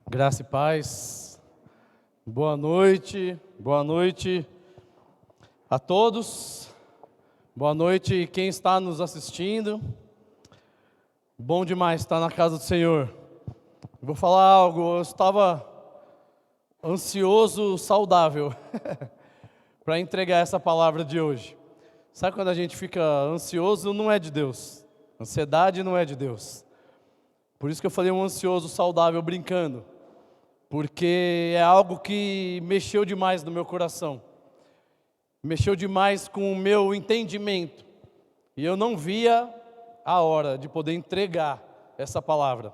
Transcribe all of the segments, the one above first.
Graça e paz, boa noite a todos, boa noite quem está nos assistindo, bom demais estar na casa do Senhor. Vou falar algo, eu estava ansioso, saudável, para entregar essa palavra de hoje. Sabe quando a gente fica ansioso, não é de Deus, ansiedade não é de Deus. Por isso que eu falei um ansioso, saudável, brincando. Porque é algo que mexeu demais no meu coração, mexeu demais com o meu entendimento, e eu não via a hora de poder entregar essa palavra.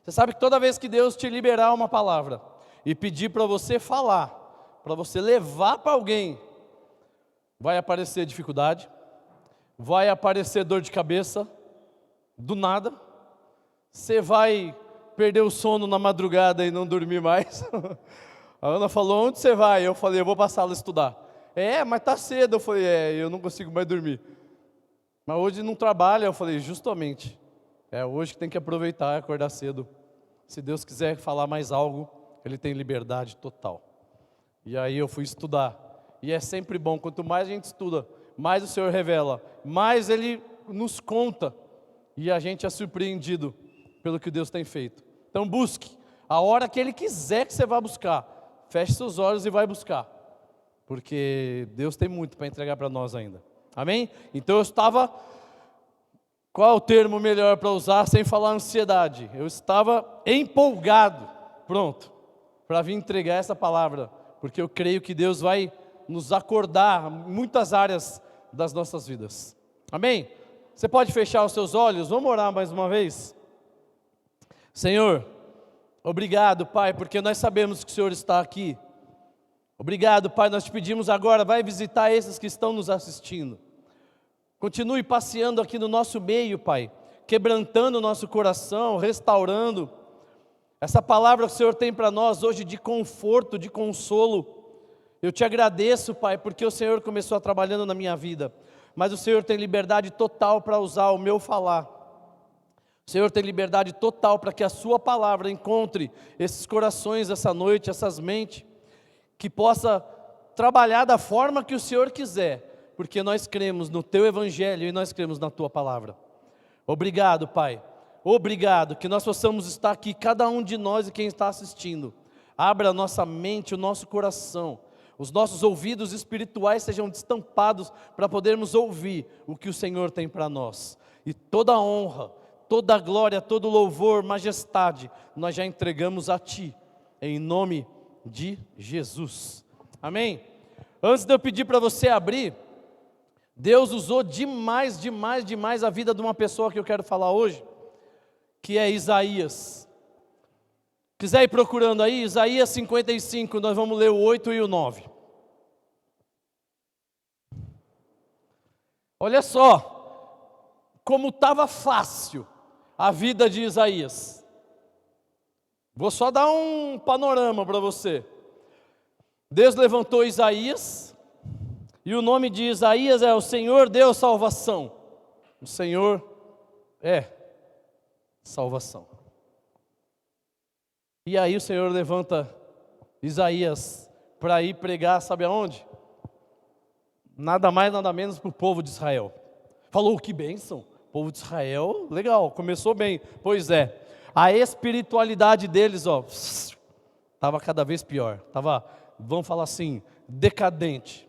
Você sabe que toda vez que Deus te liberar uma palavra, e pedir para você falar, para você levar para alguém, vai aparecer dificuldade, vai aparecer dor de cabeça, do nada, você vai perder o sono na madrugada e não dormir mais. A Ana falou, onde você vai? Eu falei, eu vou para a sala estudar. Mas tá cedo. Eu falei, eu não consigo mais dormir. Mas hoje não trabalha. Eu falei, justamente. Hoje que tem que aproveitar e acordar cedo. Se Deus quiser falar mais algo, Ele tem liberdade total. E aí eu fui estudar. E é sempre bom, quanto mais a gente estuda, mais o Senhor revela, mais Ele nos conta. E a gente é surpreendido pelo que Deus tem feito. Então busque, a hora que Ele quiser que você vá buscar, feche seus olhos e vai buscar, porque Deus tem muito para entregar para nós ainda, amém? Então eu estava, qual é o termo melhor para usar sem falar ansiedade? Eu estava empolgado, pronto, para vir entregar essa palavra, porque eu creio que Deus vai nos acordar em muitas áreas das nossas vidas, amém? Você pode fechar os seus olhos, vamos orar mais uma vez? Senhor, obrigado, Pai, porque nós sabemos que o Senhor está aqui. Obrigado, Pai, nós te pedimos agora, vai visitar esses que estão nos assistindo. Continue passeando aqui no nosso meio, Pai, quebrantando o nosso coração, restaurando. Essa palavra que o Senhor tem para nós hoje de conforto, de consolo. Eu te agradeço, Pai, porque o Senhor começou trabalhando na minha vida, mas o Senhor tem liberdade total para usar o meu falar. O Senhor tem liberdade total para que a sua palavra encontre esses corações essa noite, essas mentes, que possa trabalhar da forma que o Senhor quiser, porque nós cremos no teu evangelho e nós cremos na tua palavra. Obrigado, Pai, obrigado, que nós possamos estar aqui, cada um de nós e quem está assistindo, abra a nossa mente, o nosso coração, os nossos ouvidos espirituais sejam destampados para podermos ouvir o que o Senhor tem para nós, e toda a honra, toda a glória, todo louvor, majestade, nós já entregamos a Ti, em nome de Jesus, amém? Antes de eu pedir para você abrir, Deus usou demais a vida de uma pessoa que eu quero falar hoje, que é Isaías. Quiser ir procurando aí, Isaías 55, nós vamos ler o 8 e o 9. Olha só, como estava fácil a vida de Isaías. Vou só dar um panorama para você. Deus levantou Isaías, e o nome de Isaías é o Senhor deu salvação. O Senhor é salvação. E aí o Senhor levanta Isaías para ir pregar, sabe aonde? Nada mais, nada menos para o povo de Israel. Falou, que bênção. O povo de Israel, legal, começou bem. Pois é, a espiritualidade deles, estava cada vez pior. Estava, vamos falar assim, decadente.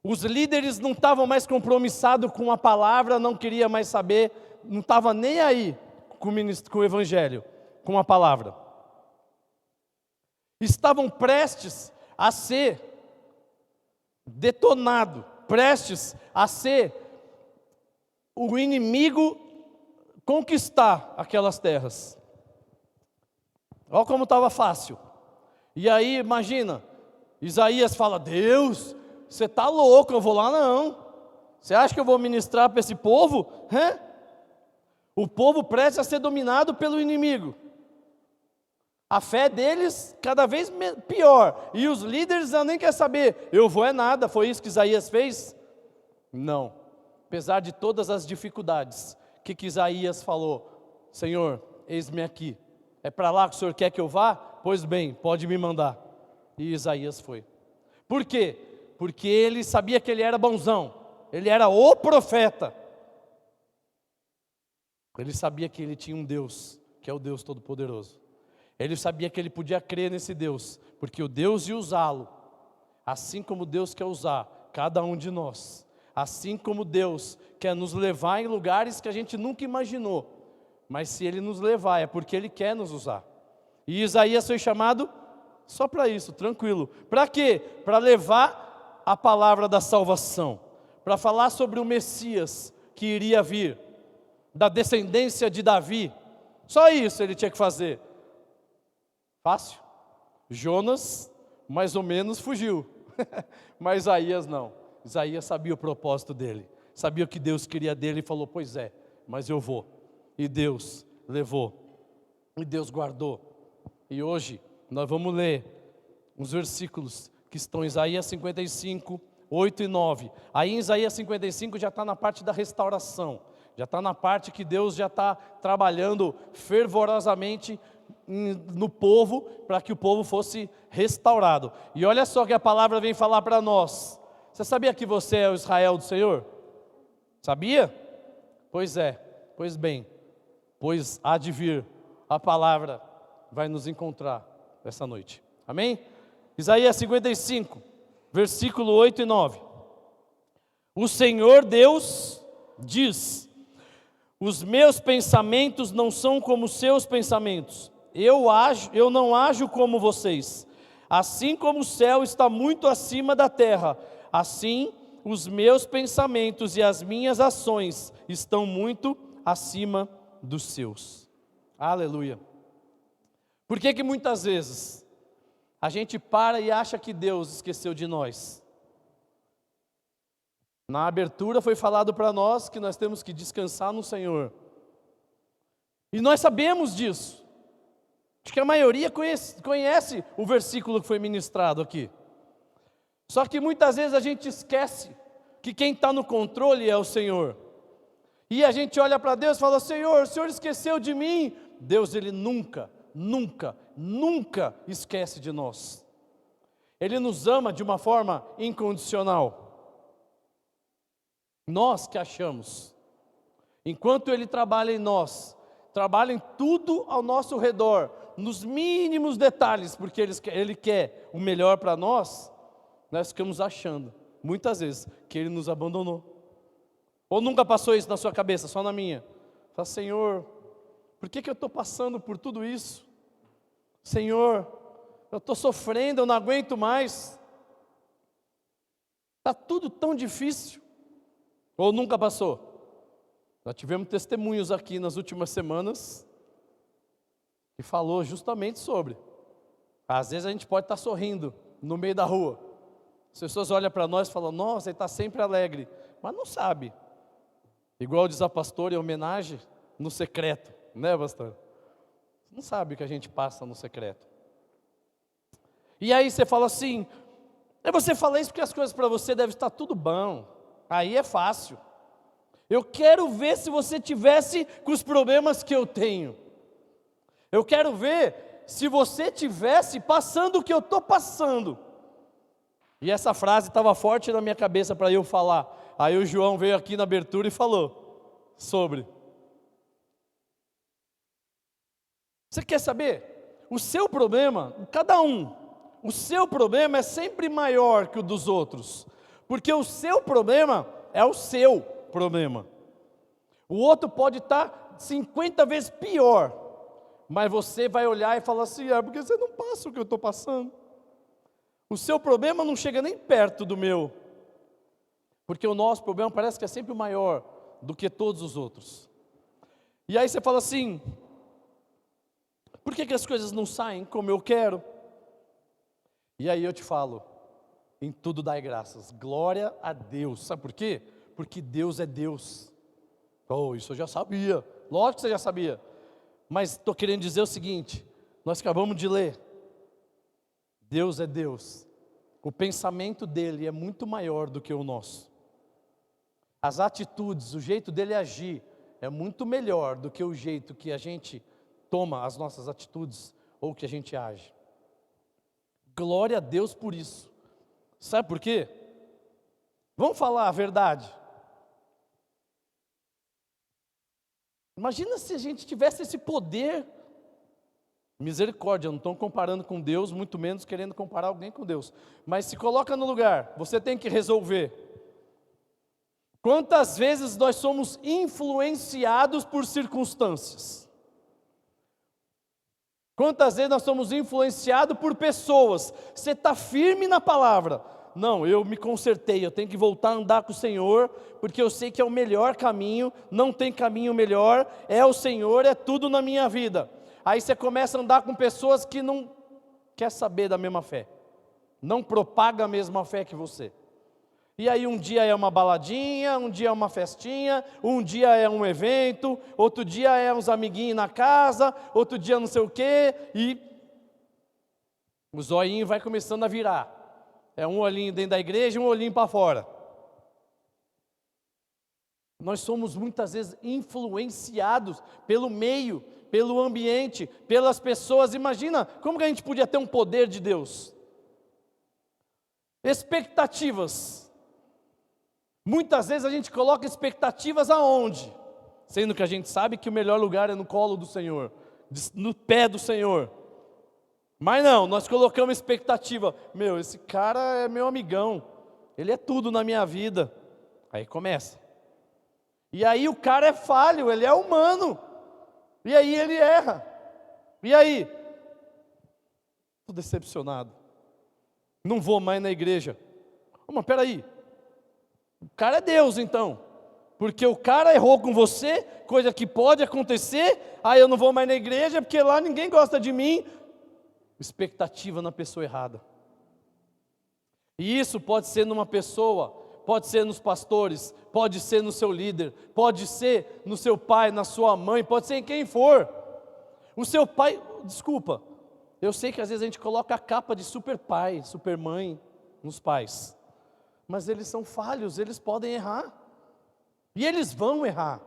Os líderes não estavam mais compromissados com a palavra, não queria mais saber, não estava nem aí com o evangelho, com a palavra. Estavam prestes a ser detonado, prestes a ser o inimigo conquistar aquelas terras. Olha como estava fácil. E aí, imagina, Isaías fala, Deus, você está louco, eu vou lá não. Você acha que eu vou ministrar para esse povo? O povo prestes a ser dominado pelo inimigo. A fé deles cada vez pior. E os líderes nem querem saber. Eu vou é nada. Foi isso que Isaías fez? Não. Apesar de todas as dificuldades, o que Isaías falou? Senhor, eis-me aqui. É para lá que o Senhor quer que eu vá? Pois bem, pode me mandar. E Isaías foi. Por quê? Porque ele sabia que ele era bonzão. Ele era o profeta. Ele sabia que ele tinha um Deus, que é o Deus Todo-Poderoso. Ele sabia que ele podia crer nesse Deus, porque o Deus ia usá-lo, assim como Deus quer usar cada um de nós. Assim como Deus quer nos levar em lugares que a gente nunca imaginou. Mas se Ele nos levar, é porque Ele quer nos usar. E Isaías foi chamado só para isso, tranquilo. Para quê? Para levar a palavra da salvação. Para falar sobre o Messias que iria vir, da descendência de Davi. Só isso ele tinha que fazer. Fácil. Jonas, mais ou menos, fugiu. Mas Isaías não. Isaías sabia o propósito dele. Sabia o que Deus queria dele e falou, pois é, mas eu vou. E Deus levou. E Deus guardou. E hoje nós vamos ler uns versículos que estão em Isaías 55, 8 e 9. Aí em Isaías 55 já está na parte da restauração. Já está na parte que Deus já está trabalhando fervorosamente no povo, para que o povo fosse restaurado. E olha só que a palavra vem falar para nós. Você sabia que você é o Israel do Senhor? Sabia? Pois é, pois bem, pois há de vir, a palavra vai nos encontrar essa noite. Amém? Isaías 55, versículo 8 e 9. O Senhor Deus diz: os meus pensamentos não são como os seus pensamentos. Eu não ajo como vocês. Assim como o céu está muito acima da terra, assim os meus pensamentos e as minhas ações estão muito acima dos seus. Aleluia. Por que muitas vezes a gente para e acha que Deus esqueceu de nós? Na abertura foi falado para nós que nós temos que descansar no Senhor. E nós sabemos disso. Acho que a maioria conhece o versículo que foi ministrado aqui. Só que muitas vezes a gente esquece que quem está no controle é o Senhor. E a gente olha para Deus e fala, Senhor, o Senhor esqueceu de mim. Deus, Ele nunca, nunca, nunca esquece de nós. Ele nos ama de uma forma incondicional. Nós que achamos, enquanto Ele trabalha em nós, trabalha em tudo ao nosso redor, nos mínimos detalhes, porque Ele quer o melhor para nós, nós ficamos achando, muitas vezes, que Ele nos abandonou. Ou nunca passou isso na sua cabeça, só na minha? Fala, Senhor, por que eu estou passando por tudo isso? Senhor, eu estou sofrendo, eu não aguento mais. Está tudo tão difícil. Ou nunca passou? Nós tivemos testemunhos aqui nas últimas semanas que falou justamente sobre. Às vezes a gente pode estar sorrindo no meio da rua. As pessoas olham para nós e falam, nossa, ele está sempre alegre. Mas não sabe. Igual diz a pastora em homenagem, no secreto. Né, pastor? Não sabe o que a gente passa no secreto. E aí você fala assim, você fala isso porque as coisas para você devem estar tudo bom. Aí é fácil. Eu quero ver se você tivesse com os problemas que eu tenho. Eu quero ver se você tivesse passando o que eu estou passando. E essa frase estava forte na minha cabeça para eu falar. Aí o João veio aqui na abertura e falou sobre. Você quer saber? O seu problema, cada um, o seu problema é sempre maior que o dos outros. Porque o seu problema é o seu problema. O outro pode estar 50 vezes pior. Mas você vai olhar e falar assim, porque você não passa o que eu estou passando. O seu problema não chega nem perto do meu. Porque o nosso problema parece que é sempre maior do que todos os outros. E aí você fala assim, por que as coisas não saem como eu quero? E aí eu te falo, em tudo dai graças, glória a Deus. Sabe por quê? Porque Deus é Deus. Oh, isso eu já sabia, lógico que você já sabia. Mas estou querendo dizer o seguinte, nós acabamos de ler. Deus é Deus. O pensamento dele é muito maior do que o nosso. As atitudes, o jeito dele agir é muito melhor do que o jeito que a gente toma as nossas atitudes ou o que a gente age. Glória a Deus por isso. Sabe por quê? Vamos falar a verdade. Imagina se a gente tivesse esse poder. Misericórdia, eu não estou comparando com Deus, muito menos querendo comparar alguém com Deus. Mas se coloca no lugar, você tem que resolver. Quantas vezes nós somos influenciados por circunstâncias? Quantas vezes nós somos influenciados por pessoas? Você está firme na palavra. Não, eu me consertei, eu tenho que voltar a andar com o Senhor, porque eu sei que é o melhor caminho, não tem caminho melhor, é o Senhor, é tudo na minha vida. Aí você começa a andar com pessoas que não quer saber da mesma fé, não propaga a mesma fé que você. E aí um dia é uma baladinha, um dia é uma festinha, um dia é um evento, outro dia é uns amiguinhos na casa, outro dia não sei o quê, e o zoinho vai começando a virar. É um olhinho dentro da igreja e um olhinho para fora. Nós somos muitas vezes influenciados pelo meio, pelo ambiente, pelas pessoas. Imagina como que a gente podia ter um poder de Deus. Expectativas. Muitas vezes a gente coloca expectativas aonde? Sendo que a gente sabe que o melhor lugar é no colo do Senhor, no pé do Senhor. Mas não, nós colocamos expectativa. Meu, esse cara é meu amigão, ele é tudo na minha vida. Aí começa. E aí o cara é falho, ele é humano. E aí ele erra. E aí? Estou decepcionado. Não vou mais na igreja. Mas peraí. O cara é Deus então. Porque o cara errou com você, coisa que pode acontecer. Aí eu não vou mais na igreja porque lá ninguém gosta de mim. Expectativa na pessoa errada. E isso pode ser numa pessoa, pode ser nos pastores, pode ser no seu líder, pode ser no seu pai, na sua mãe, pode ser em quem for. O seu pai, desculpa, eu sei que às vezes a gente coloca a capa de super pai, super mãe nos pais, mas eles são falhos, eles podem errar, e eles vão errar.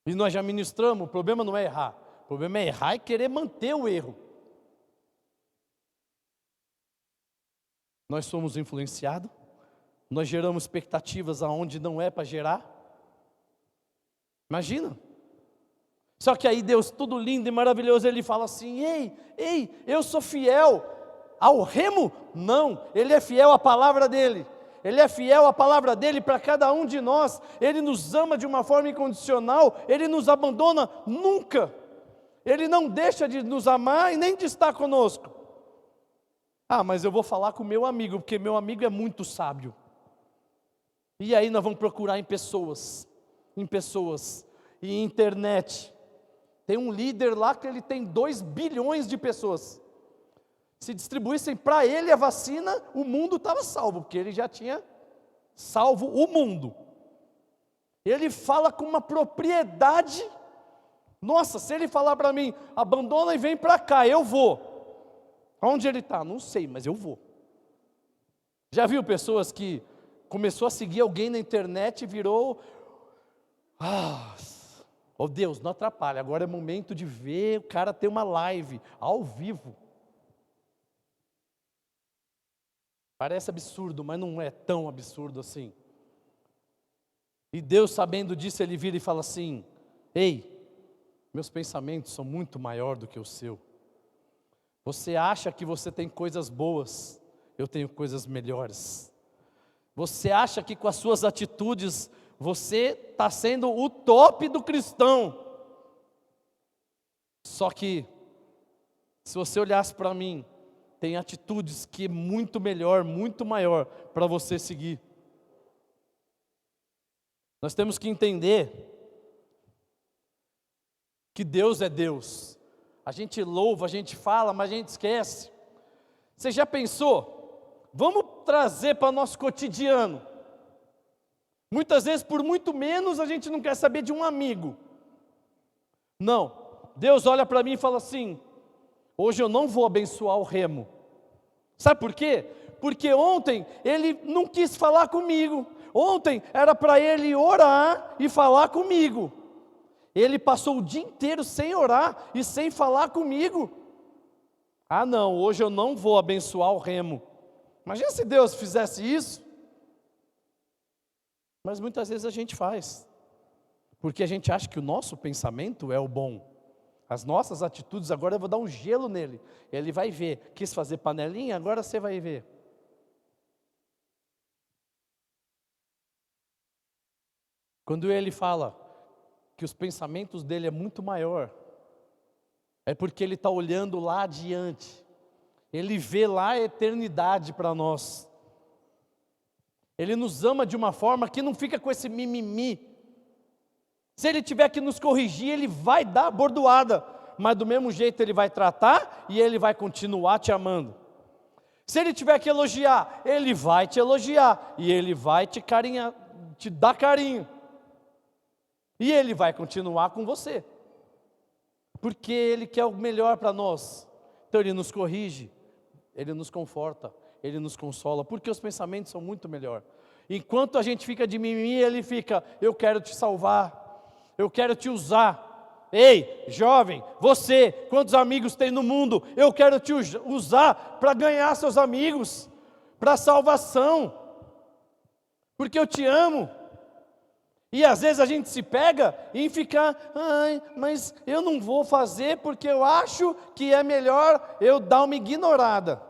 E nós já ministramos, o problema não é errar, o problema é errar e querer manter o erro. Nós somos influenciados, nós geramos expectativas aonde não é para gerar. Imagina. Só que aí Deus, tudo lindo e maravilhoso, Ele fala assim: ei, eu sou fiel ao remo? Não, Ele é fiel à palavra dEle. Ele é fiel à palavra dEle para cada um de nós. Ele nos ama de uma forma incondicional, Ele nos abandona nunca. Ele não deixa de nos amar e nem de estar conosco. Ah, mas eu vou falar com o meu amigo, porque meu amigo é muito sábio. E aí nós vamos procurar em pessoas, e internet. Tem um líder lá que ele tem 2 bilhões de pessoas. Se distribuíssem para ele a vacina, o mundo estava salvo, porque ele já tinha salvo o mundo. Ele fala com uma propriedade. Nossa, se ele falar para mim, abandona e vem para cá, eu vou. Onde ele está? Não sei, mas eu vou. Já viu pessoas que começou a seguir alguém na internet e virou... Oh Deus, não atrapalha, agora é momento de ver o cara ter uma live ao vivo. Parece absurdo, mas não é tão absurdo assim. E Deus, sabendo disso, Ele vira e fala assim: ei, meus pensamentos são muito maior do que o seu. Você acha que você tem coisas boas, eu tenho coisas melhores. Você acha que com as suas atitudes você está sendo o top do cristão. Só que, se você olhasse para mim, tem atitudes que é muito melhor, muito maior para você seguir. Nós temos que entender que Deus é Deus. A gente louva, a gente fala, mas a gente esquece. Você já pensou? Vamos trazer para o nosso cotidiano. Muitas vezes, por muito menos, a gente não quer saber de um amigo. Não. Deus olha para mim e fala assim: hoje eu não vou abençoar o remo. Sabe por quê? Porque ontem ele não quis falar comigo. Ontem era para ele orar e falar comigo. Ele passou o dia inteiro sem orar e sem falar comigo. Ah não, hoje eu não vou abençoar o Remo. Imagina se Deus fizesse isso. Mas muitas vezes a gente faz, porque a gente acha que o nosso pensamento é o bom. As nossas atitudes, agora eu vou dar um gelo nele. Ele vai ver, quis fazer panelinha, agora você vai ver. Quando ele fala que os pensamentos dele é muito maior, é porque ele está olhando lá adiante. Ele vê lá a eternidade para nós. Ele nos ama de uma forma que não fica com esse mimimi. Se ele tiver que nos corrigir, ele vai dar bordoada, mas do mesmo jeito ele vai tratar e ele vai continuar te amando. Se ele tiver que elogiar, ele vai te elogiar e ele vai te carinhar, te dar carinho. E ele vai continuar com você, porque ele quer o melhor para nós. Então ele nos corrige, ele nos conforta, ele nos consola, porque os pensamentos são muito melhor. Enquanto a gente fica de mimimi, ele fica: eu quero te salvar, eu quero te usar. Ei, jovem, você, quantos amigos tem no mundo? Eu quero te usar para ganhar seus amigos, para salvação, porque eu te amo. E às vezes a gente se pega em ficar: ai, mas eu não vou fazer porque eu acho que é melhor eu dar uma ignorada.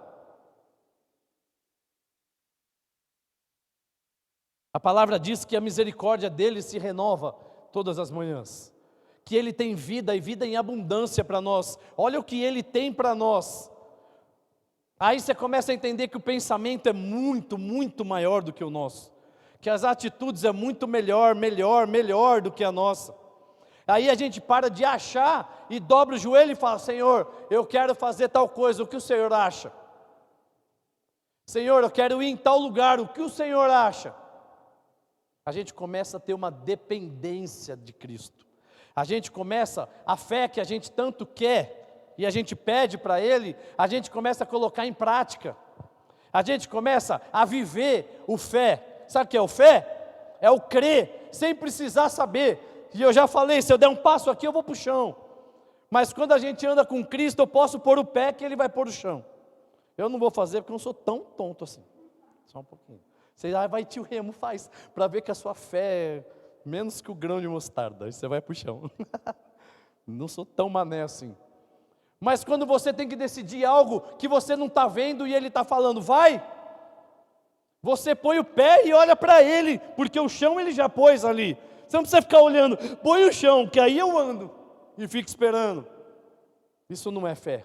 A palavra diz que a misericórdia dele se renova todas as manhãs, que ele tem vida e vida em abundância para nós. Olha o que ele tem para nós. Aí você começa a entender que o pensamento é muito, muito maior do que o nosso, que as atitudes é muito melhor do que a nossa. Aí a gente para de achar e dobra o joelho e fala: Senhor, eu quero fazer tal coisa, o que o Senhor acha? Senhor, eu quero ir em tal lugar, o que o Senhor acha? A gente começa a ter uma dependência de Cristo. A gente começa, a fé que a gente tanto quer e a gente pede para Ele, a gente começa a colocar em prática. A gente começa a viver o fé. Sabe o que é o fé? É o crer, sem precisar saber. E eu já falei, se eu der um passo aqui, eu vou para o chão. Mas quando a gente anda com Cristo, eu posso pôr o pé que Ele vai pôr o chão. Eu não vou fazer porque eu não sou tão tonto assim. Só um pouquinho. Você vai, tio Remo, faz, para ver que a sua fé é menos que o grão de mostarda. Aí você vai para o chão. Não sou tão mané assim. Mas quando você tem que decidir algo que você não está vendo e Ele está falando, vai. Você põe o pé e olha para Ele, porque o chão Ele já pôs ali. Você não precisa ficar olhando, põe o chão, que aí eu ando e fico esperando. Isso não é fé.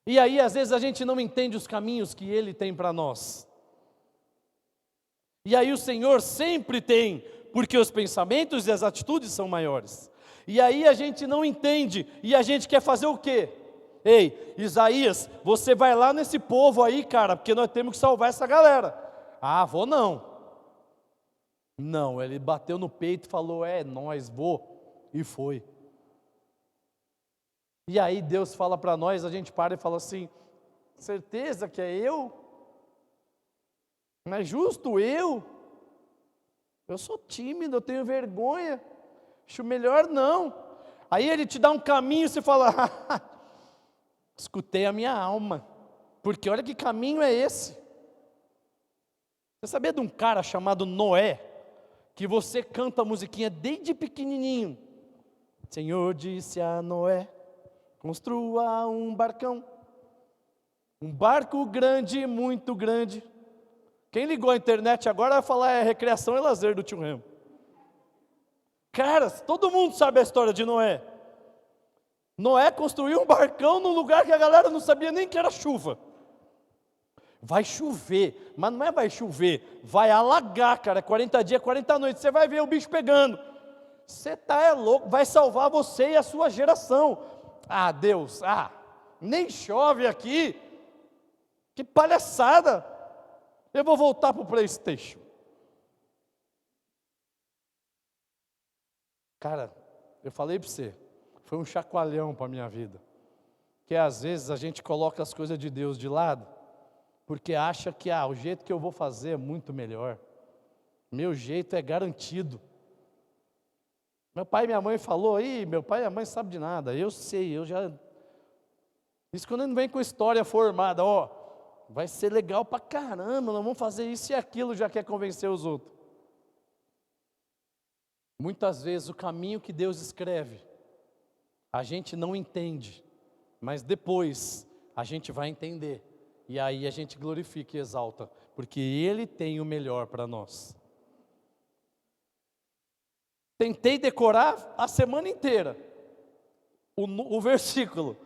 E aí às vezes a gente não entende os caminhos que Ele tem para nós. E aí o Senhor sempre tem, porque os pensamentos e as atitudes são maiores. E aí a gente não entende, e a gente quer fazer o quê? Ei, Isaías, você vai lá nesse povo aí, cara, porque nós temos que salvar essa galera. Ah, vou não. Não, ele bateu no peito e falou, nós, vou. E foi. E aí Deus fala para nós, a gente para e fala assim, certeza que é eu? Não é justo eu? Eu sou tímido, eu tenho vergonha. Acho melhor não. Aí ele te dá um caminho e você fala, escutei a minha alma, porque olha que caminho é esse. Você sabia de um cara chamado Noé, que você canta a musiquinha desde pequenininho? Senhor disse a Noé, construa um barcão, um barco grande, muito grande. Quem ligou a internet agora vai falar, recreação e lazer do tio Remo. Cara, todo mundo sabe a história de Noé. Noé construiu um barcão num lugar que a galera não sabia nem que era chuva. Vai chover, mas não vai chover, vai alagar, cara, 40 dias, 40 noites, você vai ver o bicho pegando. Você louco, vai salvar você e a sua geração. Ah, Deus, nem chove aqui. Que palhaçada. Eu vou voltar para o PlayStation. Cara, eu falei para você, foi um chacoalhão para a minha vida. Que às vezes a gente coloca as coisas de Deus de lado, porque acha que o jeito que eu vou fazer é muito melhor. Meu jeito é garantido. Meu pai e minha mãe falou aí, meu pai e a mãe sabem de nada. Eu sei, eu já... Isso quando não vem com história formada, ó, vai ser legal pra caramba, nós vamos fazer isso e aquilo, já quer convencer os outros. Muitas vezes o caminho que Deus escreve, a gente não entende, mas depois a gente vai entender. E aí a gente glorifica e exalta, porque Ele tem o melhor para nós. Tentei decorar a semana inteira o versículo.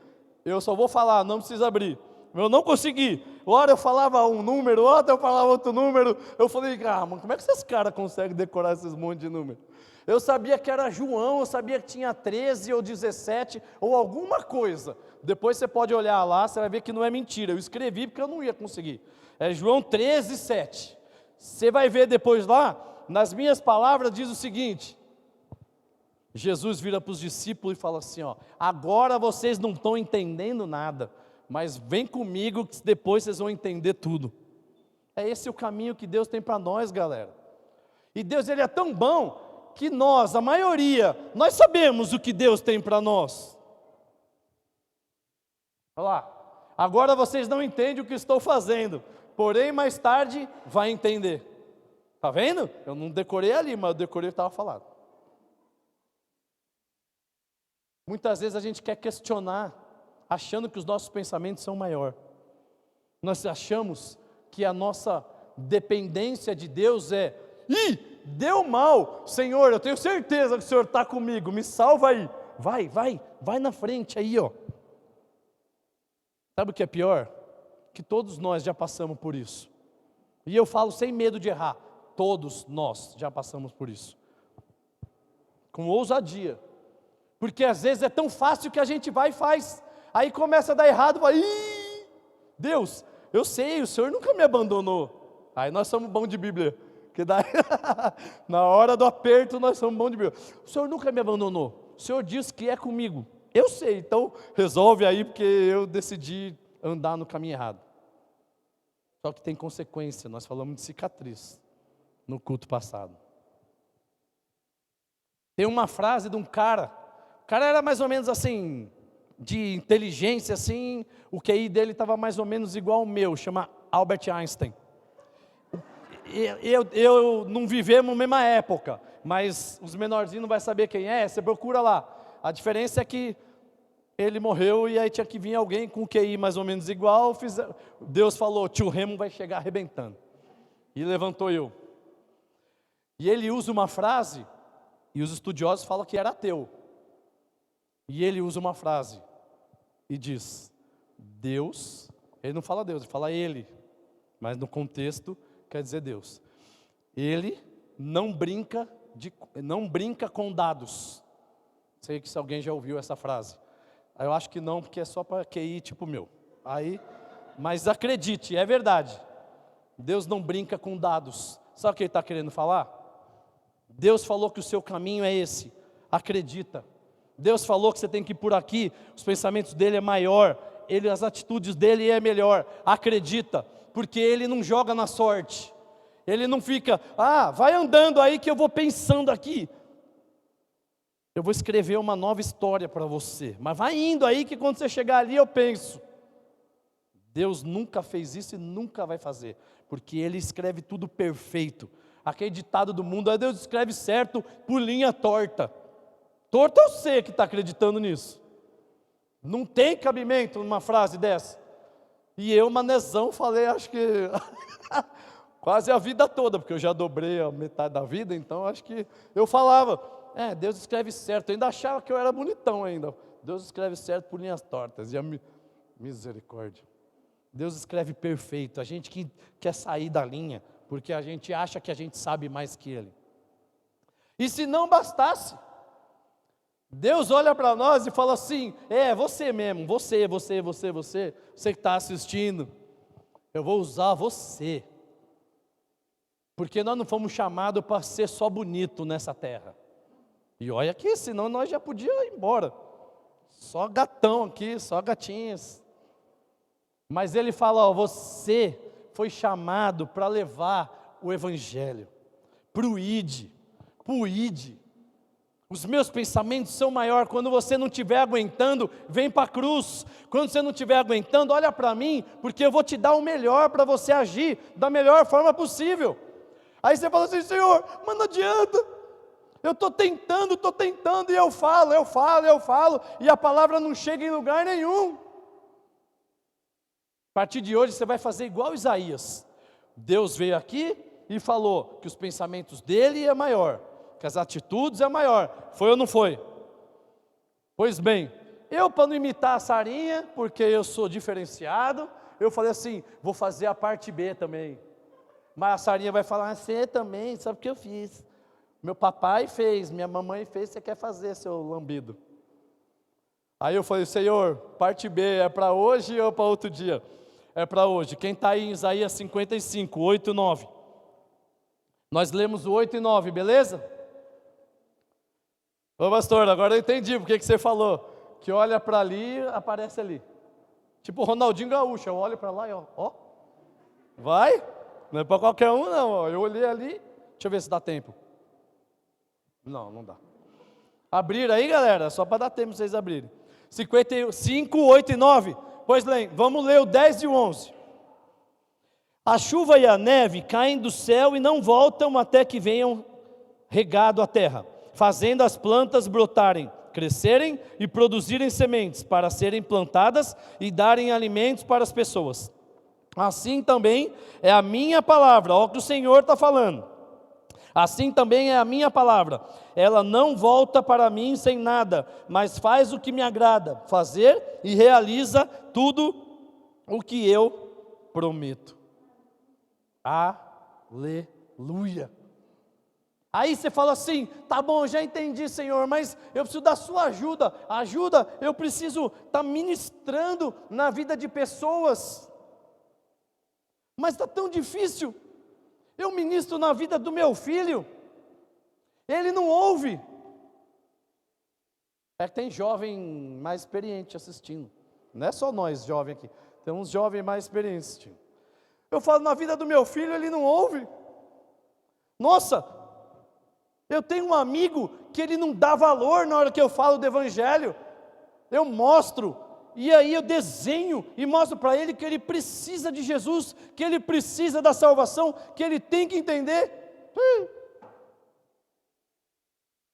Eu só vou falar, não precisa abrir. Eu não consegui. Hora eu falava um número, outra eu falava outro número. Eu falei, mano, como é que esses caras conseguem decorar esses monte de números? Eu sabia que era João, eu sabia que tinha 13 ou 17 ou alguma coisa. Depois você pode olhar lá, você vai ver que não é mentira. Eu escrevi porque eu não ia conseguir. É João 13, 7. Você vai ver depois lá, nas minhas palavras diz o seguinte: Jesus vira para os discípulos e fala assim, ó, agora vocês não estão entendendo nada, mas vem comigo que depois vocês vão entender tudo. É esse o caminho que Deus tem para nós, galera. E Deus, Ele é tão bom que nós, a maioria, nós sabemos o que Deus tem para nós. Olha lá, agora vocês não entendem o que estou fazendo, porém mais tarde vai entender. Está vendo? Eu não decorei ali, mas eu decorei o que estava falado. Muitas vezes a gente quer questionar, achando que os nossos pensamentos são maior. Nós achamos que a nossa dependência de Deus é, deu mal, Senhor, eu tenho certeza que o Senhor está comigo, me salva aí. Vai na frente aí, ó. Sabe o que é pior? Que todos nós já passamos por isso. E eu falo sem medo de errar, todos nós já passamos por isso. Com ousadia. Porque às vezes é tão fácil que a gente vai e faz. Aí começa a dar errado, vai, Deus, eu sei, o Senhor nunca me abandonou. Aí nós somos bons de Bíblia. Que daí, na hora do aperto nós somos bons de Bíblia. O Senhor nunca me abandonou. O Senhor disse que é comigo. Eu sei, então resolve aí, porque eu decidi andar no caminho errado. Só que tem consequência, nós falamos de cicatriz no culto passado. Tem uma frase de um cara, o cara era mais ou menos assim, de inteligência assim, o QI dele estava mais ou menos igual ao meu, chama Albert Einstein. Eu não vivemos na mesma época, mas os menorzinhos não vai saber quem é, você procura lá. A diferença é que ele morreu e aí tinha que vir alguém com QI mais ou menos igual. Deus falou, tio Remo vai chegar arrebentando. E levantou eu. E ele usa uma frase, e os estudiosos falam que era ateu. E ele usa uma frase e diz, Deus, ele não fala Deus, ele fala ele, mas no contexto quer dizer Deus. Ele não brinca com dados. Sei que se alguém já ouviu essa frase. Eu acho que não, porque é só para QI tipo meu. Mas acredite, é verdade. Deus não brinca com dados. Sabe o que ele está querendo falar? Deus falou que o seu caminho é esse. Acredita. Deus falou que você tem que ir por aqui. Os pensamentos dele é maior. As atitudes dele é melhor. Acredita. Porque ele não joga na sorte. Ele não fica, vai andando aí que eu vou pensando aqui. Eu vou escrever uma nova história para você. Mas vai indo aí que quando você chegar ali eu penso. Deus nunca fez isso e nunca vai fazer. Porque Ele escreve tudo perfeito. Aquele ditado do mundo, Deus escreve certo por linha torta. Torta eu sei que está acreditando nisso. Não tem cabimento numa frase dessa. E eu, manezão, falei, acho que quase a vida toda, porque eu já dobrei a metade da vida, então acho que eu falava, Deus escreve certo, eu ainda achava que eu era bonitão ainda. Deus escreve certo por linhas tortas, e a misericórdia. Deus escreve perfeito, a gente que quer sair da linha, porque a gente acha que a gente sabe mais que Ele. E se não bastasse, Deus olha para nós e fala assim, você mesmo, você que está assistindo, eu vou usar você, porque nós não fomos chamados para ser só bonito nessa terra. E olha aqui, senão nós já podíamos ir embora, só gatão aqui, só gatinhas. Mas Ele fala, você foi chamado para levar o Evangelho, para o ID. Os meus pensamentos são maiores. Quando você não estiver aguentando, vem para a cruz. Quando você não estiver aguentando, olha para mim, porque eu vou te dar o melhor para você agir da melhor forma possível. Aí você fala assim: Senhor, mas não adianta. Eu estou tentando, e eu falo, e a palavra não chega em lugar nenhum. A partir de hoje você vai fazer igual Isaías. Deus veio aqui e falou que os pensamentos dele é maior, que as atitudes é maior. Foi ou não foi? Pois bem, eu, para não imitar a Sarinha, porque eu sou diferenciado, eu falei assim: vou fazer a parte B também. Mas a Sarinha vai falar: você também, sabe o que eu fiz? Meu papai fez, minha mamãe fez, você quer fazer, seu lambido? Aí eu falei: Senhor, parte B é para hoje ou para outro dia? É para hoje. Quem está aí em Isaías 55, 8 e 9? Nós lemos o 8 e 9, beleza? Ô pastor, agora eu entendi porque que você falou. Que olha para ali, aparece ali. Tipo o Ronaldinho Gaúcho, eu olho para lá e ó. Vai? Não é para qualquer um não, ó. Eu olhei ali, deixa eu ver se dá tempo. Não dá. Abrir aí, galera, só para dar tempo para vocês abrirem. 55, 8 e 9. Pois bem, vamos ler o 10 e o 11. A chuva e a neve caem do céu e não voltam até que venham regado a terra, fazendo as plantas brotarem, crescerem e produzirem sementes para serem plantadas e darem alimentos para as pessoas. Assim também é a minha palavra, ó, que o Senhor está falando. Assim também é a minha palavra, ela não volta para mim sem nada, mas faz o que me agrada fazer e realiza tudo o que eu prometo. Aleluia. Aí você fala assim: tá bom, já entendi, Senhor, mas eu preciso da sua ajuda. Eu preciso estar ministrando na vida de pessoas. Mas está tão difícil. Eu ministro na vida do meu filho, ele não ouve. É que tem jovem mais experiente assistindo. Não é só nós jovens aqui, tem uns jovens mais experientes assistindo. Eu falo na vida do meu filho, ele não ouve. Nossa, eu tenho um amigo que ele não dá valor na hora que eu falo do evangelho. Eu mostro, e aí eu desenho e mostro para ele que ele precisa de Jesus, que ele precisa da salvação, que ele tem que entender.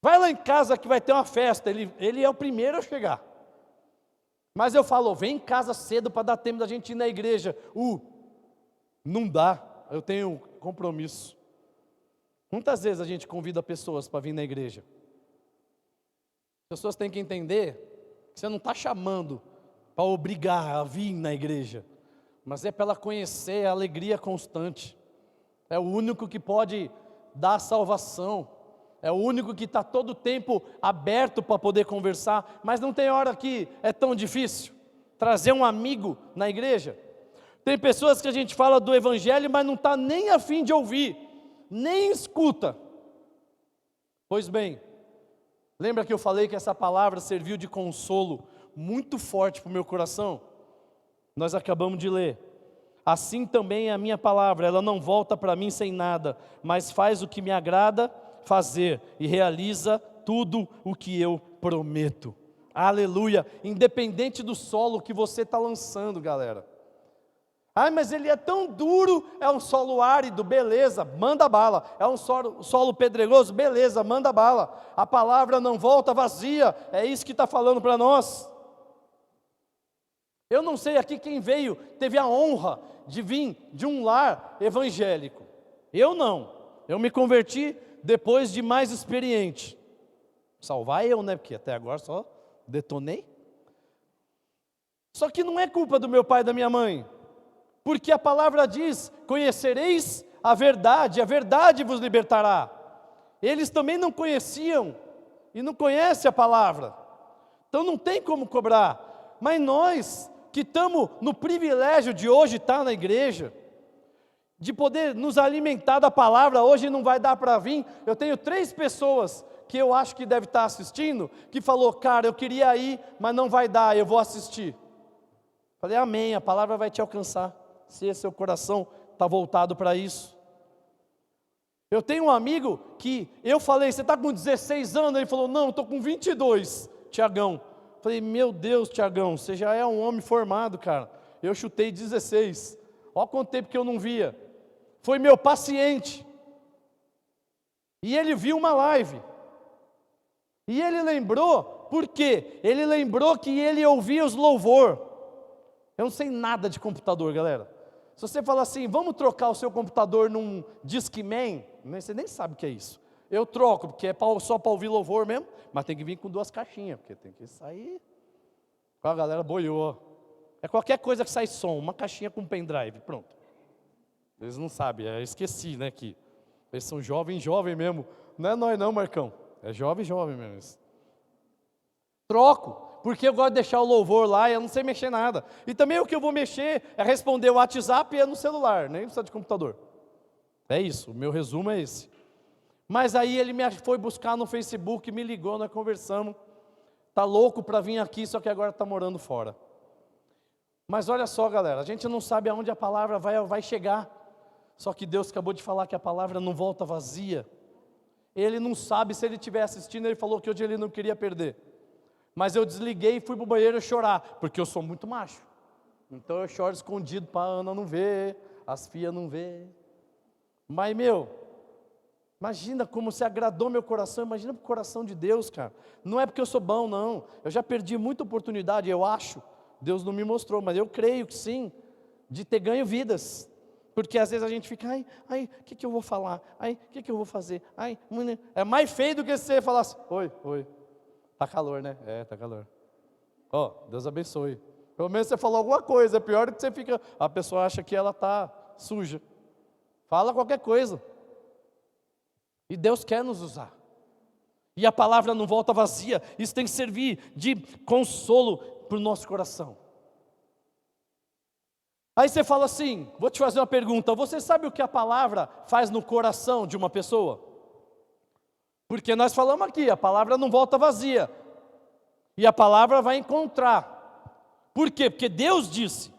Vai lá em casa que vai ter uma festa, ele é o primeiro a chegar. Mas eu falo: vem em casa cedo para dar tempo da gente ir na igreja. Não dá, eu tenho compromisso. Muitas vezes a gente convida pessoas para vir na igreja. As pessoas têm que entender que você não está chamando para obrigar a vir na igreja, mas é para ela conhecer a alegria constante. É o único que pode dar salvação, é o único que está todo o tempo aberto para poder conversar. Mas não tem hora que é tão difícil trazer um amigo na igreja. Tem pessoas que a gente fala do evangelho, mas não está nem a fim de ouvir, nem escuta. Pois bem, lembra que eu falei que essa palavra serviu de consolo muito forte para o meu coração? Nós acabamos de ler: assim também é a minha palavra, ela não volta para mim sem nada, mas faz o que me agrada fazer e realiza tudo o que eu prometo. Aleluia. Independente do solo que você está lançando, galera. Mas ele é tão duro, é um solo árido, beleza, manda bala. É um solo pedregoso, beleza, manda bala. A palavra não volta vazia, é isso que está falando para nós. Eu não sei aqui quem teve a honra de vir de um lar evangélico. Eu não, eu me converti depois de mais experiente. Salvar eu, né, porque até agora só detonei. Só que não é culpa do meu pai e da minha mãe. Porque a palavra diz: conhecereis a verdade vos libertará. Eles também não conheciam e não conhecem a palavra, então não tem como cobrar. Mas nós que estamos no privilégio de hoje estar na igreja, de poder nos alimentar da palavra, hoje não vai dar para vir. Eu tenho 3 pessoas que eu acho que deve estar assistindo, que falou: cara, eu queria ir, mas não vai dar, eu vou assistir. Falei: amém, a palavra vai te alcançar, se seu coração está voltado para isso. Eu tenho um amigo que eu falei, você está com 16 anos? Ele falou, não, estou com 22, Tiagão. Falei, meu Deus, Tiagão, você já é um homem formado, cara. Eu chutei 16. Olha quanto tempo que eu não via. Foi meu paciente. E ele viu uma live. E ele lembrou, por quê? Ele lembrou que ele ouvia os louvor. Eu não sei nada de computador, galera. Se você falar assim, vamos trocar o seu computador num Discman, você nem sabe o que é isso. Eu troco, porque é só para ouvir louvor mesmo, mas tem que vir com 2 caixinhas, porque tem que sair. A galera boiou. É qualquer coisa que sai som, uma caixinha com pendrive, pronto. Eles não sabem, esqueci, né, que eles são jovem mesmo. Não é nós não, Marcão, é jovem mesmo. Troco, porque eu gosto de deixar o louvor lá e eu não sei mexer nada. E também o que eu vou mexer é responder o WhatsApp e é no celular, nem precisa de computador. É isso, o meu resumo é esse. Mas aí ele me foi buscar no Facebook, me ligou, nós conversamos. Está louco para vir aqui, só que agora está morando fora. Mas olha só, galera, a gente não sabe aonde a palavra vai chegar. Só que Deus acabou de falar que a palavra não volta vazia. Ele não sabe, se ele estiver assistindo, ele falou que hoje ele não queria perder. Mas eu desliguei e fui para o banheiro chorar, porque eu sou muito macho. Então eu choro escondido para a Ana não ver, as filhas não ver. Mas, imagina como se agradou meu coração, imagina o coração de Deus, cara. Não é porque eu sou bom, não. Eu já perdi muita oportunidade, eu acho. Deus não me mostrou, mas eu creio que sim, de ter ganho vidas. Porque às vezes a gente fica, o que eu vou falar? O que eu vou fazer? É mais feio do que você falar assim, oi. Tá calor, né? Tá calor. Deus abençoe. Pelo menos você falou alguma coisa, é pior do que você fica, a pessoa acha que ela está suja. Fala qualquer coisa. E Deus quer nos usar. E a palavra não volta vazia, isso tem que servir de consolo para o nosso coração. Aí você fala assim, vou te fazer uma pergunta, você sabe o que a palavra faz no coração de uma pessoa? Porque nós falamos aqui, a palavra não volta vazia. E a palavra vai encontrar. Por quê? Porque Deus disse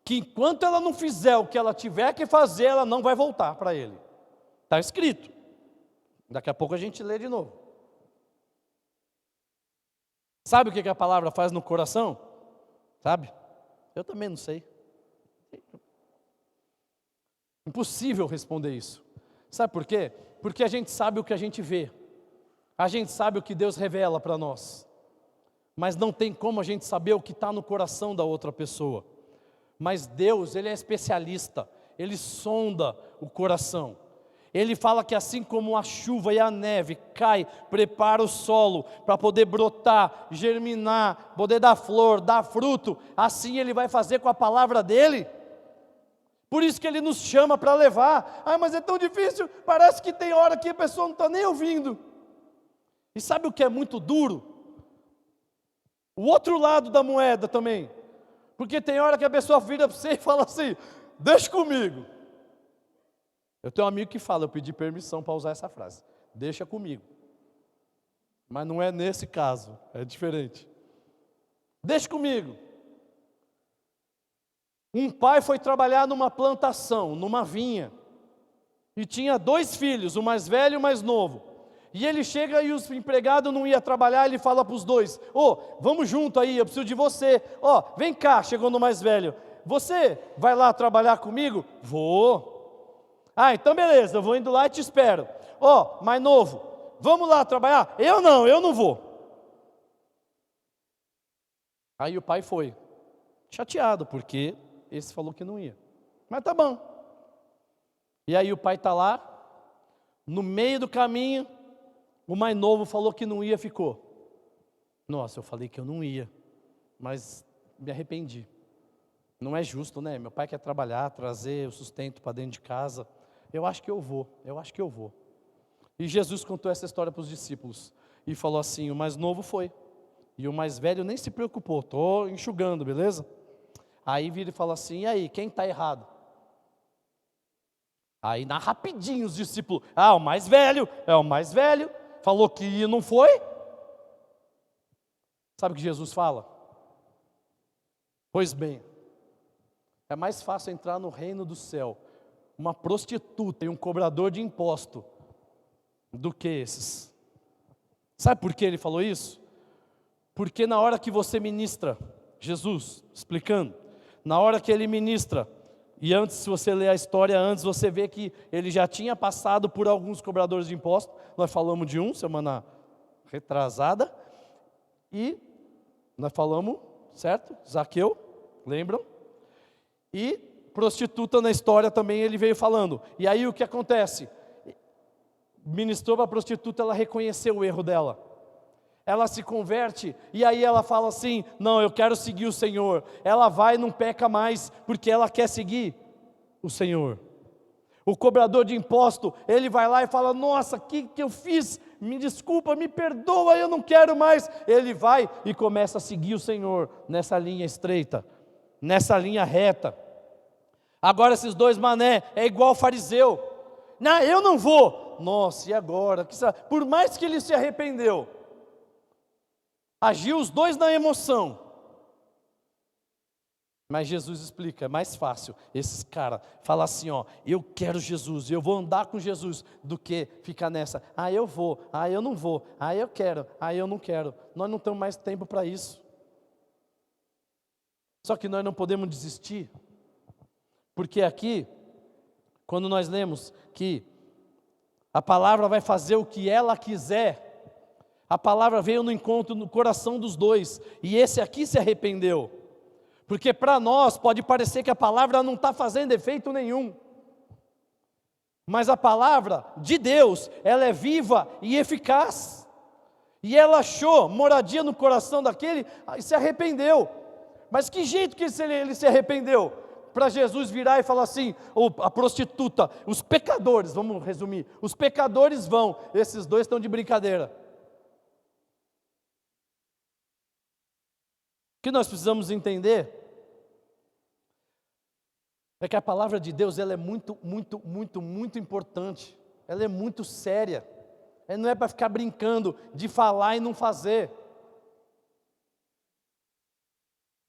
que enquanto ela não fizer o que ela tiver que fazer, ela não vai voltar para Ele. Está escrito. Daqui a pouco a gente lê de novo. Sabe o que a palavra faz no coração? Sabe? Eu também não sei. Impossível responder isso. Sabe por quê? Porque a gente sabe o que a gente vê. A gente sabe o que Deus revela para nós. Mas não tem como a gente saber o que está no coração da outra pessoa. Mas Deus, Ele é especialista. Ele sonda o coração. Ele fala que assim como a chuva e a neve cai, prepara o solo para poder brotar, germinar, poder dar flor, dar fruto, assim Ele vai fazer com a palavra dEle. Por isso que Ele nos chama para levar. Mas é tão difícil, parece que tem hora que a pessoa não está nem ouvindo. E sabe o que é muito duro? O outro lado da moeda também. Porque tem hora que a pessoa vira para você e fala assim, deixa comigo. Eu tenho um amigo que fala, eu pedi permissão para usar essa frase, deixa comigo. Mas não é nesse caso, é diferente. Deixa comigo. Um pai foi trabalhar numa plantação, numa vinha, e tinha 2 filhos, o mais velho e o mais novo. E ele chega e os empregados não iam trabalhar, ele fala para os 2, vamos junto aí, eu preciso de você. Vem cá, chegou no mais velho, você vai lá trabalhar comigo? Vou. Então beleza, eu vou indo lá e te espero. Mais novo, vamos lá trabalhar? Eu não vou. Aí o pai foi, chateado, porque esse falou que não ia. Mas tá bom. E aí o pai está lá, no meio do caminho, o mais novo falou que não ia, ficou. Nossa, eu falei que eu não ia, mas me arrependi. Não é justo, né? Meu pai quer trabalhar, trazer o sustento para dentro de casa. Eu acho que eu vou. E Jesus contou essa história para os discípulos. E falou assim, o mais novo foi. E o mais velho nem se preocupou. Estou enxugando, beleza? Aí vira e fala assim, e aí, quem está errado? Aí rapidinho os discípulos, o mais velho, falou que ia, não foi? Sabe o que Jesus fala? Pois bem, é mais fácil entrar no reino do céu uma prostituta e um cobrador de imposto do que esses. Sabe por que ele falou isso? Porque na hora que você ministra, Jesus explicando, na hora que ele ministra, e antes, se você ler a história antes, você vê que ele já tinha passado por alguns cobradores de impostos. Nós falamos de um, semana retrasada, e nós falamos, certo? Zaqueu, lembram? E prostituta na história também ele veio falando. E aí o que acontece? Ministrou para a prostituta, ela reconheceu o erro dela. Ela se converte e aí ela fala assim: não, eu quero seguir o Senhor. Ela vai e não peca mais, porque ela quer seguir o Senhor. O cobrador de imposto, ele vai lá e fala: nossa, o que eu fiz? Me desculpa, me perdoa, eu não quero mais. Ele vai e começa a seguir o Senhor nessa linha estreita, nessa linha reta. Agora esses dois mané, é igual fariseu. Não, eu não vou. Nossa, e agora? Por mais que ele se arrependeu, agiu os dois na emoção. Mas Jesus explica, é mais fácil esses caras falar assim, ó, eu quero Jesus, eu vou andar com Jesus, do que ficar nessa, eu vou, eu não vou, eu quero, eu não quero. Nós não temos mais tempo para isso. Só que nós não podemos desistir, porque aqui, quando nós lemos que a palavra vai fazer o que ela quiser, a palavra veio no encontro no coração dos dois, e esse aqui se arrependeu. Porque para nós pode parecer que a palavra não está fazendo efeito nenhum. Mas a palavra de Deus, ela é viva e eficaz. E ela achou moradia no coração daquele e se arrependeu. Mas que jeito que ele se arrependeu? Para Jesus virar e falar assim, ou a prostituta, os pecadores, vamos resumir, os pecadores vão, esses dois estão de brincadeira. O que nós precisamos entender é que a palavra de Deus, ela é muito, muito, muito, muito importante. Ela é muito séria. Ela não é para ficar brincando de falar e não fazer.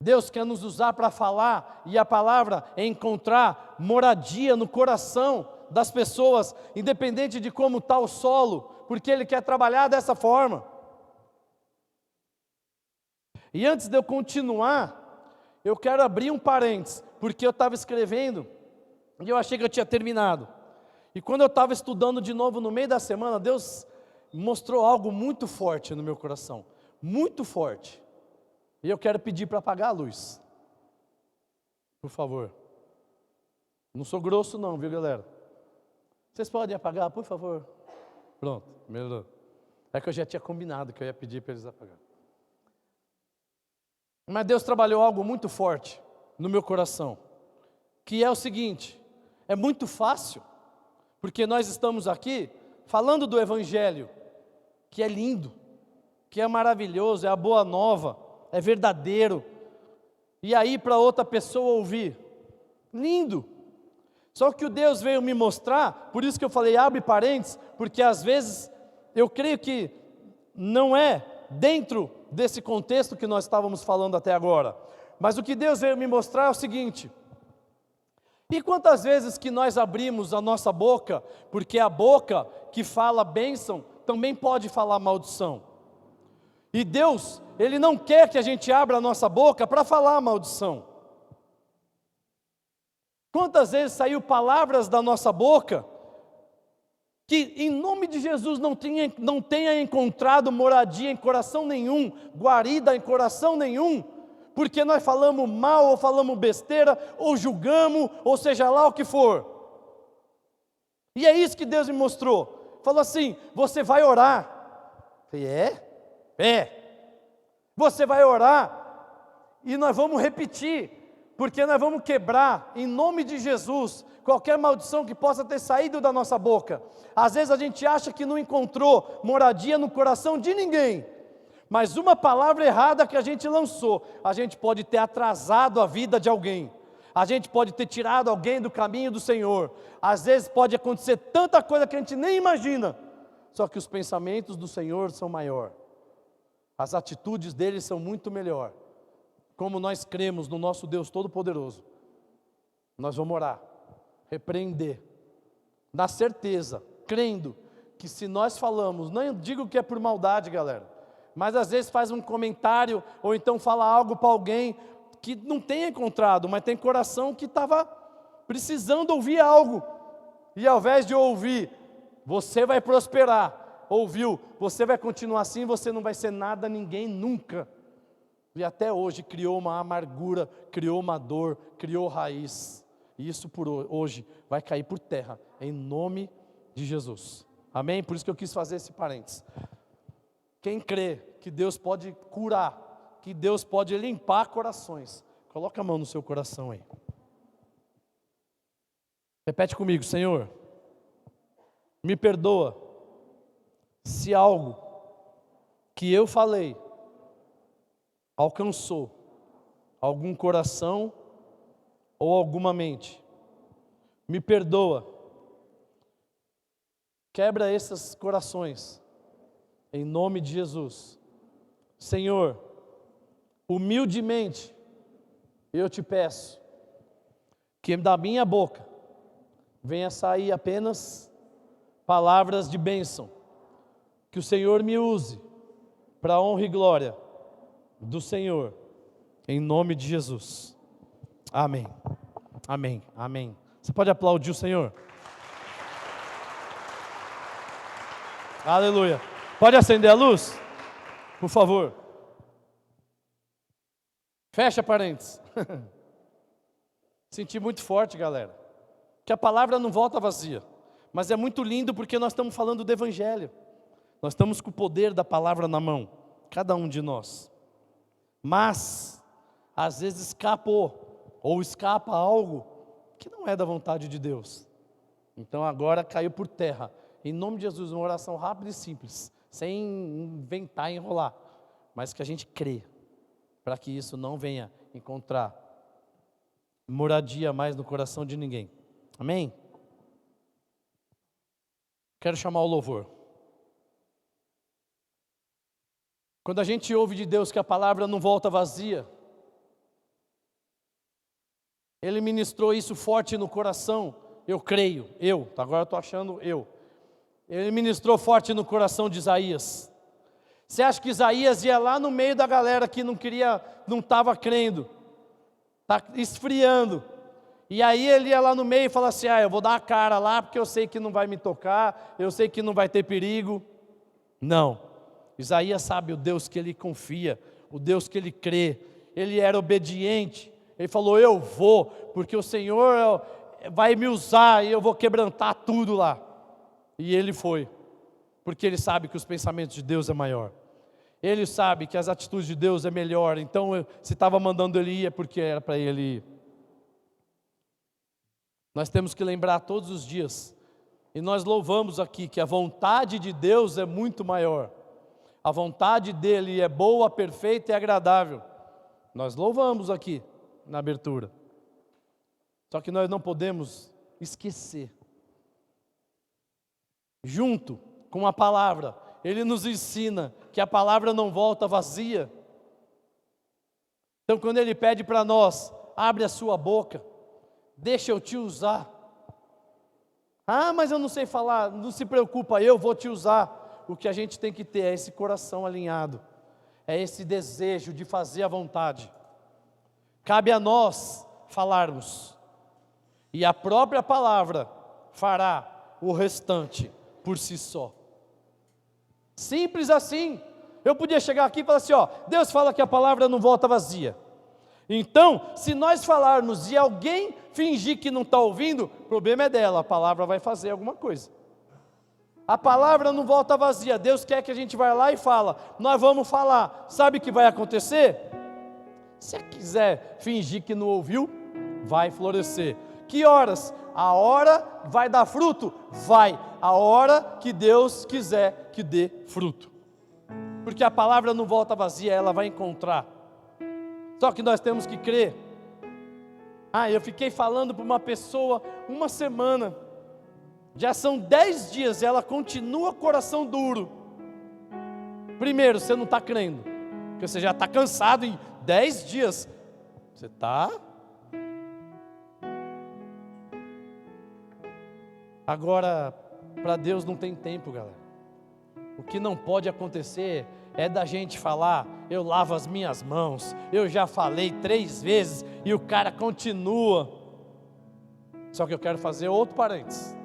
Deus quer nos usar para falar, e a palavra é encontrar moradia no coração das pessoas, independente de como está o solo, porque Ele quer trabalhar dessa forma. E antes de eu continuar, eu quero abrir um parênteses, porque eu estava escrevendo e eu achei que eu tinha terminado. E quando eu estava estudando de novo no meio da semana, Deus mostrou algo muito forte no meu coração, muito forte. E eu quero pedir para apagar a luz, por favor. Não sou grosso não, viu, galera? Vocês podem apagar, por favor? Pronto, melhorou. É que eu já tinha combinado que eu ia pedir para eles apagarem. Mas Deus trabalhou algo muito forte no meu coração, que é o seguinte: é muito fácil, porque nós estamos aqui falando do Evangelho, que é lindo, que é maravilhoso, é a boa nova, é verdadeiro, e aí para outra pessoa ouvir, lindo. Só que o Deus veio me mostrar, por isso que eu falei, abre parênteses, porque às vezes eu creio que não é dentro desse contexto que nós estávamos falando até agora. Mas o que Deus veio me mostrar é o seguinte: e quantas vezes que nós abrimos a nossa boca, porque a boca que fala bênção também pode falar maldição. E Deus, Ele não quer que a gente abra a nossa boca para falar maldição. Quantas vezes saiu palavras da nossa boca que em nome de Jesus não tenha encontrado moradia em coração nenhum, guarida em coração nenhum, porque nós falamos mal, ou falamos besteira, ou julgamos, ou seja lá o que for. E é isso que Deus me mostrou. Falou assim: você vai orar. Eu falei, você vai orar, e nós vamos repetir, porque nós vamos quebrar, em nome de Jesus, qualquer maldição que possa ter saído da nossa boca. Às vezes a gente acha que não encontrou moradia no coração de ninguém, mas uma palavra errada que a gente lançou, a gente pode ter atrasado a vida de alguém, a gente pode ter tirado alguém do caminho do Senhor. Às vezes pode acontecer tanta coisa que a gente nem imagina, só que os pensamentos do Senhor são maior, as atitudes dele são muito melhor. Como nós cremos no nosso Deus Todo-Poderoso, nós vamos orar. repreender, na certeza, crendo que se nós falamos, não digo que é por maldade, galera, mas às vezes faz um comentário, ou então fala algo para alguém que não tem encontrado, mas tem coração que estava precisando ouvir algo, e ao invés de ouvir, você vai prosperar, ouviu, você vai continuar assim, você não vai ser nada a ninguém nunca, e até hoje criou uma amargura, criou uma dor, criou raiz, e isso por hoje vai cair por terra, em nome de Jesus, amém? Por isso que eu quis fazer esse parênteses. Quem crê que Deus pode curar, que Deus pode limpar corações, coloca a mão no seu coração aí. Repete comigo: Senhor, me perdoa se algo que eu falei alcançou algum coração ou alguma mente. Me perdoa. Quebra esses corações, em nome de Jesus. Senhor, humildemente, eu te peço, que da minha boca venha sair apenas palavras de bênção, que o Senhor me use para a honra e glória do Senhor, em nome de Jesus. Amém, amém, amém. Você pode aplaudir o Senhor? Aleluia. Pode acender a luz? Por favor. Fecha parênteses. Senti muito forte, galera, que a palavra não volta vazia, mas é muito lindo porque nós estamos falando do Evangelho. Nós estamos com o poder da palavra na mão, cada um de nós. Mas, às vezes escapou, ou escapa algo que não é da vontade de Deus. Então agora caiu por terra. Em nome de Jesus, uma oração rápida e simples, sem inventar e enrolar, mas que a gente crê, para que isso não venha encontrar moradia mais no coração de ninguém. Amém? Quero chamar o louvor. Quando a gente ouve de Deus que a palavra não volta vazia, Ele ministrou isso forte no coração, eu creio, agora eu estou achando Ele ministrou forte no coração de Isaías. Você acha que Isaías ia lá no meio da galera que não estava crendo, está esfriando, e aí ele ia lá no meio e fala assim: eu vou dar a cara lá porque eu sei que não vai me tocar, eu sei que não vai ter perigo. Não, Isaías sabe o Deus que ele confia, o Deus que ele crê, ele era obediente, ele falou: eu vou, porque o Senhor vai me usar e eu vou quebrantar tudo lá. E ele foi, porque ele sabe que os pensamentos de Deus é maior, ele sabe que as atitudes de Deus é melhor, então se estava mandando ele ir é porque era para ele ir. Nós temos que lembrar todos os dias, e nós louvamos aqui que a vontade de Deus é muito maior, a vontade dele é boa, perfeita e agradável. Nós louvamos aqui na abertura, só que nós não podemos esquecer, junto com a palavra, ele nos ensina que a palavra não volta vazia. Então quando ele pede para nós: abre a sua boca, deixa eu te usar. Mas eu não sei falar, não se preocupa, eu vou te usar. O que a gente tem que ter é esse coração alinhado, é esse desejo de fazer a vontade. Cabe a nós falarmos, e a própria palavra fará o restante por si só. Simples assim. Eu podia chegar aqui e falar assim: Deus fala que a palavra não volta vazia. Então, se nós falarmos e alguém fingir que não está ouvindo, o problema é dela, a palavra vai fazer alguma coisa. A palavra não volta vazia. Deus quer que a gente vá lá e fala, nós vamos falar. Sabe o que vai acontecer? Se quiser fingir que não ouviu, vai florescer. Que horas? A hora vai dar fruto? Vai. A hora que Deus quiser que dê fruto. Porque a palavra não volta vazia, ela vai encontrar. Só que nós temos que crer. Eu fiquei falando para uma pessoa uma semana, já são 10 dias, e ela continua coração duro. Primeiro, você não está crendo, porque você já está cansado em 10 dias. Você está? Agora, para Deus não tem tempo, galera. O que não pode acontecer é da gente falar, eu lavo as minhas mãos, eu já falei 3 vezes e o cara continua. Só que eu quero fazer outro parênteses.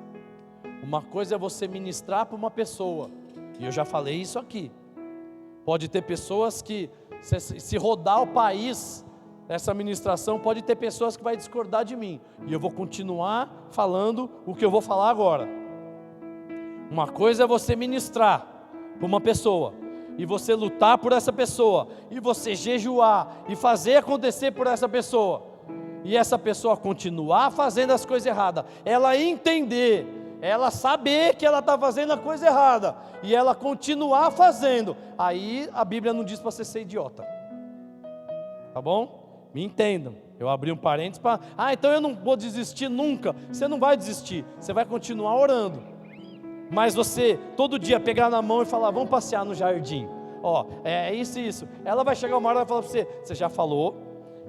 Uma coisa é você ministrar para uma pessoa, e eu já falei isso aqui. Pode ter pessoas que, se rodar o país, essa ministração, pode ter pessoas que vai discordar de mim, e eu vou continuar falando o que eu vou falar agora. Uma coisa é você ministrar para uma pessoa, e você lutar por essa pessoa, e você jejuar, e fazer acontecer por essa pessoa, e essa pessoa continuar fazendo as coisas erradas, ela entender, ela saber que ela está fazendo a coisa errada, e ela continuar fazendo, aí a Bíblia não diz para você ser idiota, tá bom? Me entendam, eu abri um parênteses para, então eu não vou desistir nunca. Você não vai desistir, você vai continuar orando, mas você todo dia pegar na mão e falar, vamos passear no jardim, é isso e isso, ela vai chegar uma hora e vai falar para você, você já falou,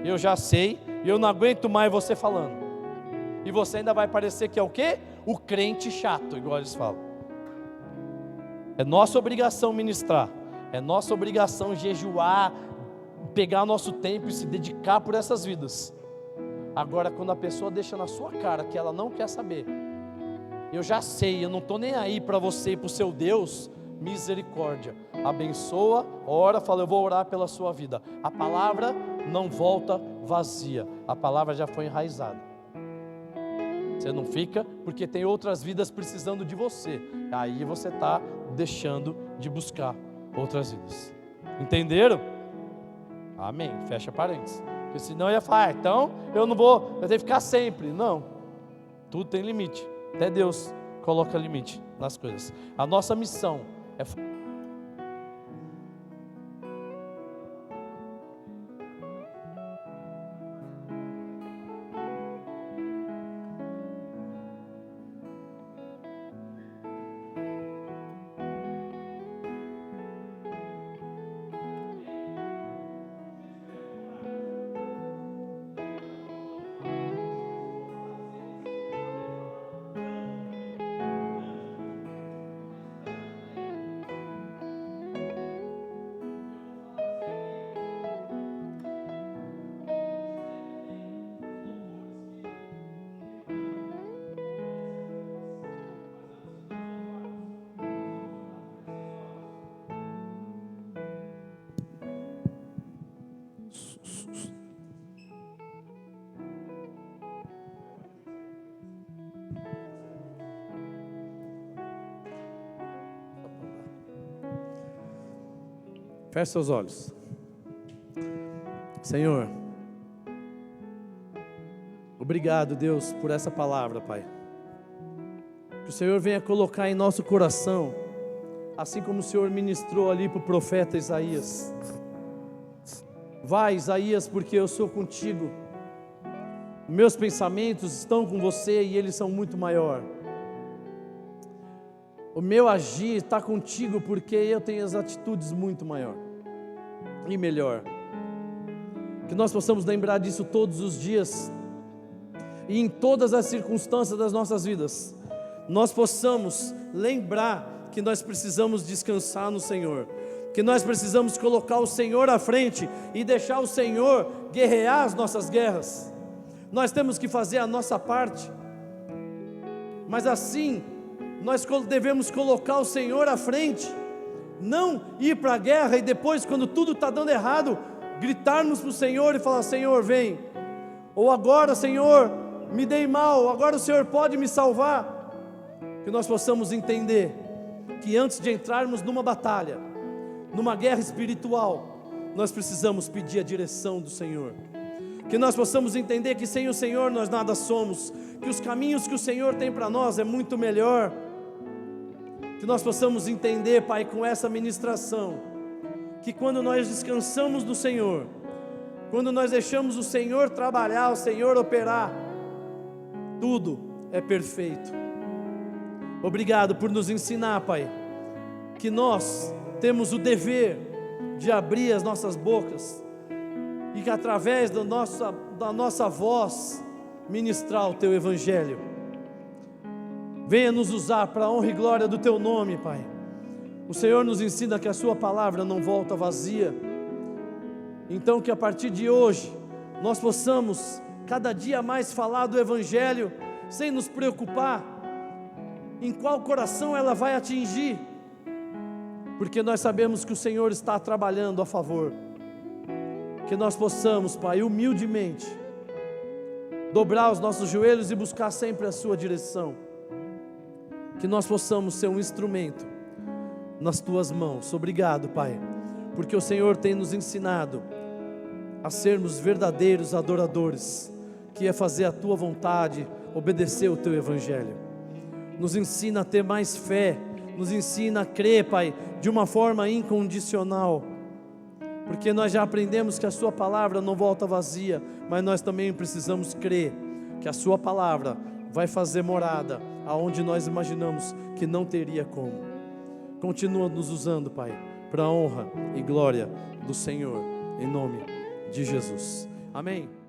eu já sei, e eu não aguento mais você falando, e você ainda vai parecer que é o quê? O crente chato, igual eles falam. É nossa obrigação ministrar, é nossa obrigação jejuar, pegar nosso tempo e se dedicar por essas vidas. Agora, quando a pessoa deixa na sua cara que ela não quer saber, eu já sei, eu não estou nem aí para você e para o seu Deus, misericórdia, abençoa, ora, fala, eu vou orar pela sua vida. A palavra não volta vazia, a palavra já foi enraizada. Você não fica, porque tem outras vidas precisando de você, aí você está deixando de buscar outras vidas. Entenderam? Amém, fecha parênteses, porque senão eu ia falar, então eu não vou, eu tenho que ficar sempre. Não, tudo tem limite, até Deus coloca limite nas coisas. A nossa missão é feche seus olhos. Senhor, obrigado, Deus, por essa palavra, Pai. Que o Senhor venha colocar em nosso coração, assim como o Senhor ministrou ali para o profeta Isaías. Vai, Isaías, porque eu sou contigo. Meus pensamentos estão com você e eles são muito maior. O meu agir está contigo porque eu tenho as atitudes muito maior e melhor. Que nós possamos lembrar disso todos os dias e em todas as circunstâncias das nossas vidas. Nós possamos lembrar que nós precisamos descansar no Senhor, que nós precisamos colocar o Senhor à frente e deixar o Senhor guerrear as nossas guerras. Nós temos que fazer a nossa parte, mas assim nós devemos colocar o Senhor à frente, não ir para a guerra e depois, quando tudo está dando errado, gritarmos para o Senhor e falar: Senhor, vem, ou agora, Senhor, me dei mal, agora o Senhor pode me salvar. Que nós possamos entender que antes de entrarmos numa batalha, numa guerra espiritual, nós precisamos pedir a direção do Senhor. Que nós possamos entender que sem o Senhor nós nada somos, que os caminhos que o Senhor tem para nós é muito melhor. Que nós possamos entender, Pai, com essa ministração, que quando nós descansamos no Senhor, quando nós deixamos o Senhor trabalhar, o Senhor operar, tudo é perfeito. Obrigado por nos ensinar, Pai, que nós temos o dever de abrir as nossas bocas e que através da nossa voz ministrar o Teu Evangelho. Venha nos usar para a honra e glória do Teu nome, Pai. O Senhor nos ensina que a Sua palavra não volta vazia. Então que a partir de hoje nós possamos cada dia mais falar do Evangelho, sem nos preocupar em qual coração ela vai atingir, porque nós sabemos que o Senhor está trabalhando a favor. Que nós possamos, Pai, humildemente dobrar os nossos joelhos e buscar sempre a Sua direção. Que nós possamos ser um instrumento nas Tuas mãos. Obrigado, Pai, porque o Senhor tem nos ensinado a sermos verdadeiros adoradores, que é fazer a Tua vontade, obedecer o Teu Evangelho. Nos ensina a ter mais fé, nos ensina a crer, Pai, de uma forma incondicional, porque nós já aprendemos que a Sua palavra não volta vazia, mas nós também precisamos crer que a Sua palavra vai fazer morada aonde nós imaginamos que não teria como. Continua nos usando, Pai, para a honra e glória do Senhor, em nome de Jesus. Amém.